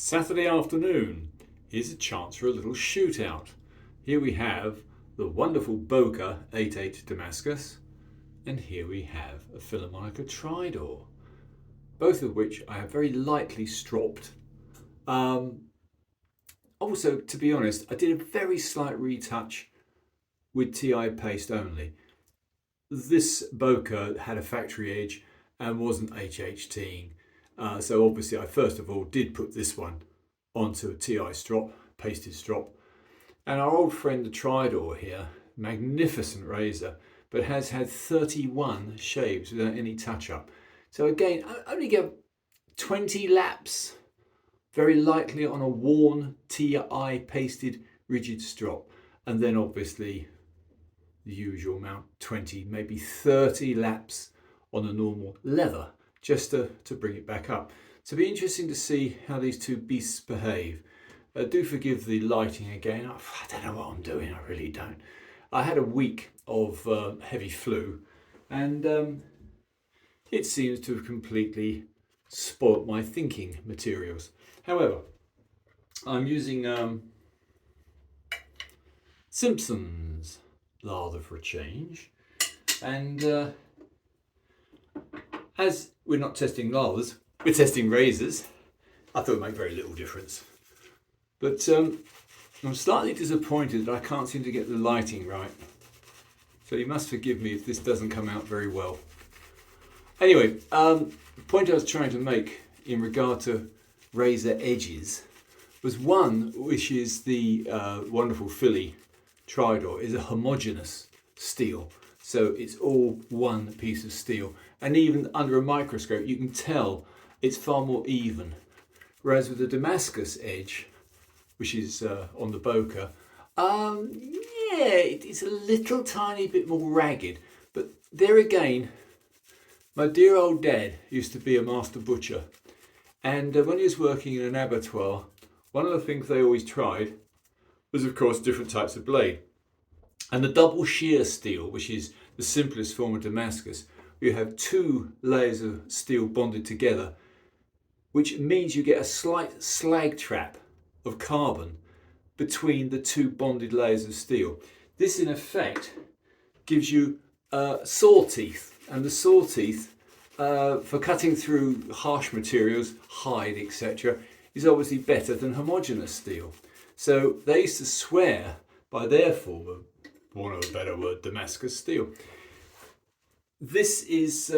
Saturday afternoon. Here's a chance for a little shootout. Here we have the wonderful Boca 88 Damascus, and here we have a Philharmonica Tridor, both of which I have very lightly stropped. Also, to be honest, I did a very slight retouch with TI paste only. This Boca had a factory edge and wasn't HHTing. So obviously I first of all did put this one onto a TI strop, pasted strop. And our old friend the Tridor here, magnificent razor, but has had 31 shaves without any touch up. So again, I only get 20 laps, very likely on a worn TI pasted rigid strop. And then obviously the usual amount, 20, maybe 30 laps on a normal leather, just to bring it back up. So it'll be interesting to see how these two beasts behave. Do forgive the lighting again. I don't know what I'm doing, I really don't. I had a week of heavy flu, and it seems to have completely spoilt my thinking materials. However, I'm using Simpson's lather for a change, and as we're not testing lathers, we're testing razors. I thought it made very little difference. But I'm slightly disappointed that I can't seem to get the lighting right. So you must forgive me if this doesn't come out very well. Anyway, the point I was trying to make in regard to razor edges was one, which is the wonderful Philly Tridor, is a homogeneous steel. So it's all one piece of steel. And even under a microscope, you can tell it's far more even. Whereas with the Damascus edge, which is on the Boca, it's a little tiny bit more ragged. But there again, my dear old dad used to be a master butcher. And when he was working in an abattoir, one of the things they always tried was, of course, different types of blade. And the double shear steel, which is the simplest form of Damascus, you have two layers of steel bonded together, which means you get a slight slag trap of carbon between the two bonded layers of steel. This, in effect, gives you saw teeth, and the saw teeth for cutting through harsh materials, hide, etc., is obviously better than homogeneous steel. So they used to swear by their form of, want of a better word, Damascus steel. This is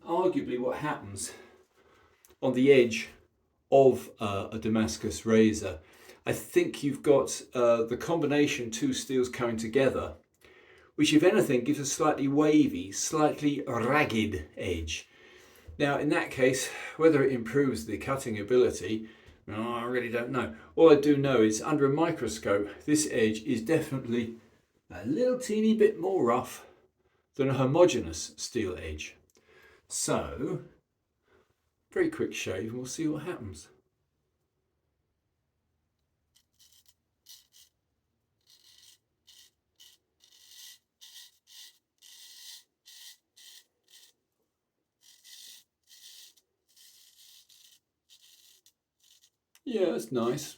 arguably what happens on the edge of a Damascus razor. I think you've got the combination two steels coming together, which if anything gives a slightly wavy, slightly ragged edge. Now in that case, whether it improves the cutting ability, I really don't know. All I do know is under a microscope, this edge is definitely a little teeny bit more rough than a homogeneous steel edge. So, very quick shave and we'll see what happens. Yeah, that's nice.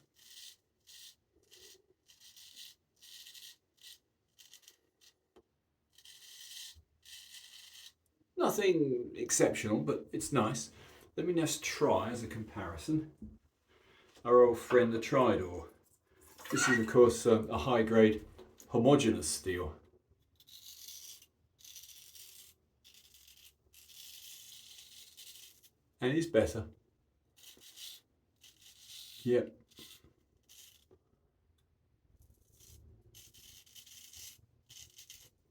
Nothing exceptional, but it's nice. Let me just try as a comparison our old friend the Tridor. This is of course a high grade homogeneous steel. And it's better. Yep.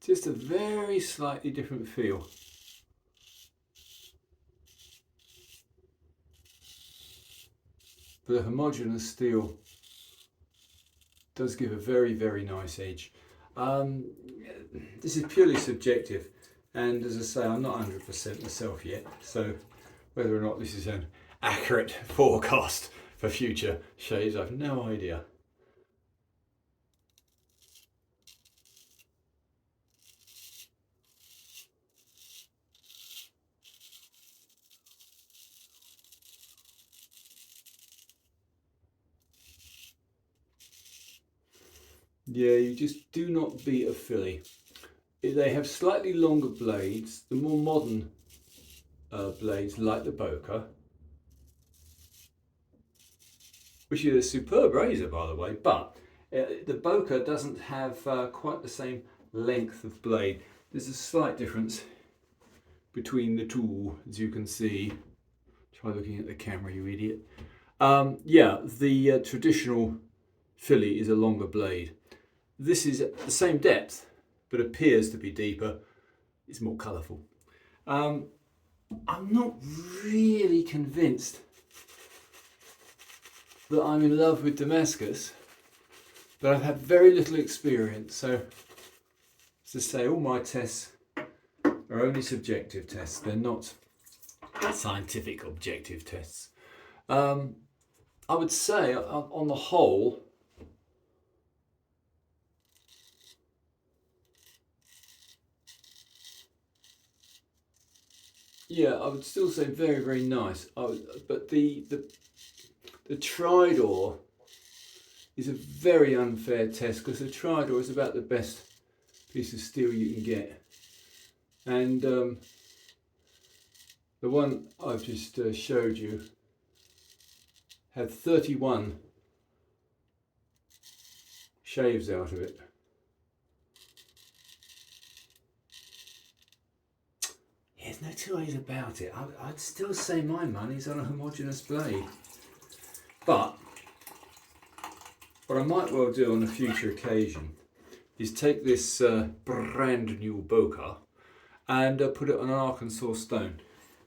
Just a very slightly different feel. But the homogeneous steel does give a very, very nice edge. This is purely subjective, and as I say, I'm not 100% myself yet, so whether or not this is an accurate forecast for future shaves, I've no idea. Yeah, you just do not beat a filly. They have slightly longer blades. The more modern blades, like the Boca, which is a superb razor, by the way, but the Boca doesn't have quite the same length of blade. There's a slight difference between the two, as you can see. Try looking at the camera, you idiot. Yeah, the traditional filly is a longer blade. This is at the same depth, but appears to be deeper. It's more colourful. I'm not really convinced that I'm in love with Damascus, but I've had very little experience. So, as I say, all my tests are only subjective tests. They're not scientific objective tests. I would say, on the whole, yeah, I would still say very, very nice. But the Tridor is a very unfair test, because the Tridor is about the best piece of steel you can get. And the one I've just showed you had 31 shaves out of it. Yeah, there's no two ways about it. I'd still say my money's on a homogeneous blade. But what I might well do on a future occasion is take this brand new Boca and put it on an Arkansas stone.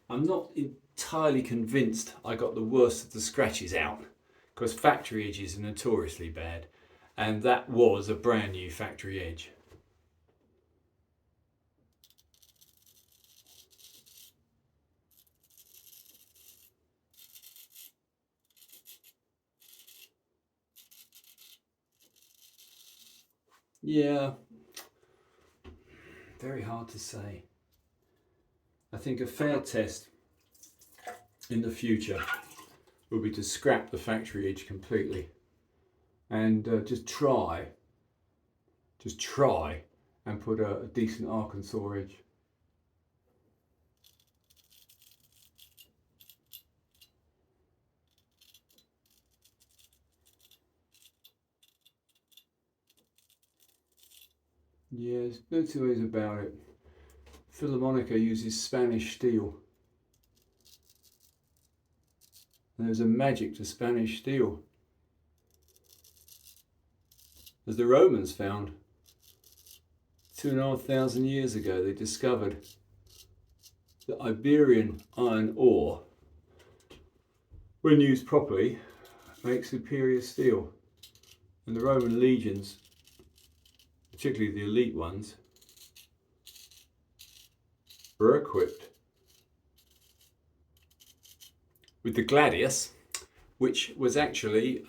I'm not entirely convinced I got the worst of the scratches out, because factory edges are notoriously bad, and that was a brand new factory edge. Yeah, very hard to say. I think a fair test in the future will be to scrap the factory edge completely and just try and put a decent Arkansas edge. Yeah, there's no two ways about it. Philharmonica uses Spanish steel. And there's a magic to Spanish steel. As the Romans found 2,500 years ago, they discovered that Iberian iron ore, when used properly, makes superior steel. And the Roman legions, particularly the elite ones, were equipped with the gladius, which was actually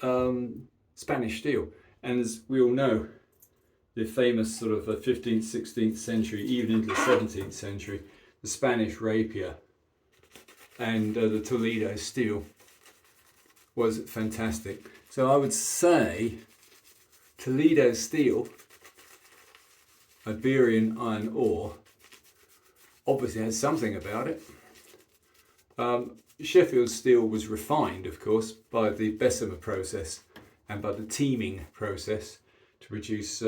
Spanish steel. And as we all know, the famous sort of 15th, 16th century, even into the 17th century, the Spanish rapier and the Toledo steel was fantastic. So I would say Toledo steel, Iberian iron ore, obviously has something about it. Sheffield steel was refined, of course, by the Bessemer process and by the teaming process to produce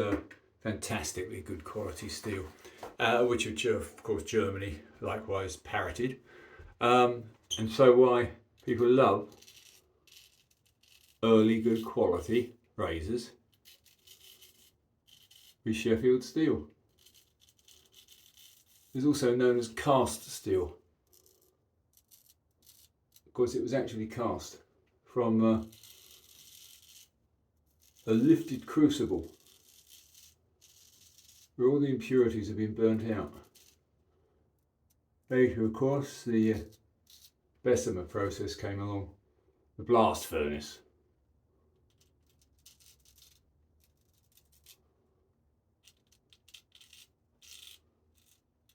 fantastically good quality steel, which of course Germany likewise parroted. And so why people love early good quality razors with Sheffield steel. It's also known as cast steel. Of course, it was actually cast from a lifted crucible where all the impurities have been burnt out. Later, of course, the Bessemer process came along, the blast furnace.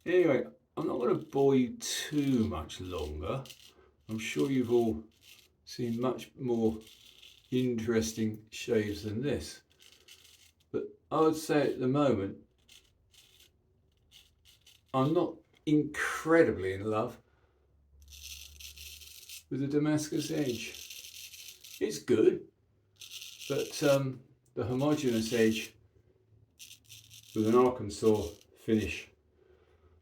Anyway, I'm not going to bore you too much longer. I'm sure you've all seen much more interesting shaves than this. But I would say at the moment, I'm not incredibly in love with the Damascus edge. It's good, but the Homogeneous edge with an Arkansas finish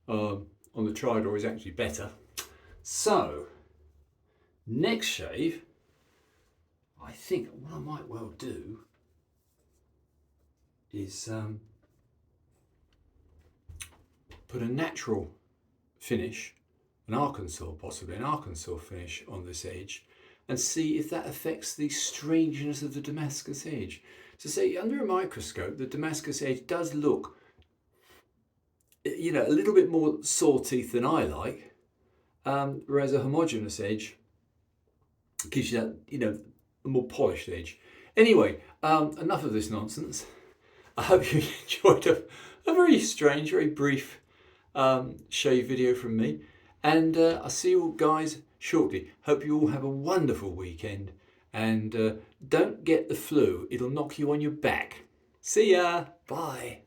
on the tri-door is actually better. So, next shave, I think what I might well do is put a natural finish, possibly an Arkansas finish on this edge, and see if that affects the strangeness of the Damascus edge. So say under a microscope, the Damascus edge does look, you know, a little bit more saw teeth than I like, whereas a Homogeneous edge gives you that, you know, a more polished edge. Anyway, enough of this nonsense. I hope you enjoyed a very strange, very brief shave video from me, and I'll see you all guys shortly. Hope you all have a wonderful weekend, and don't get the flu, it'll knock you on your back. See ya, bye.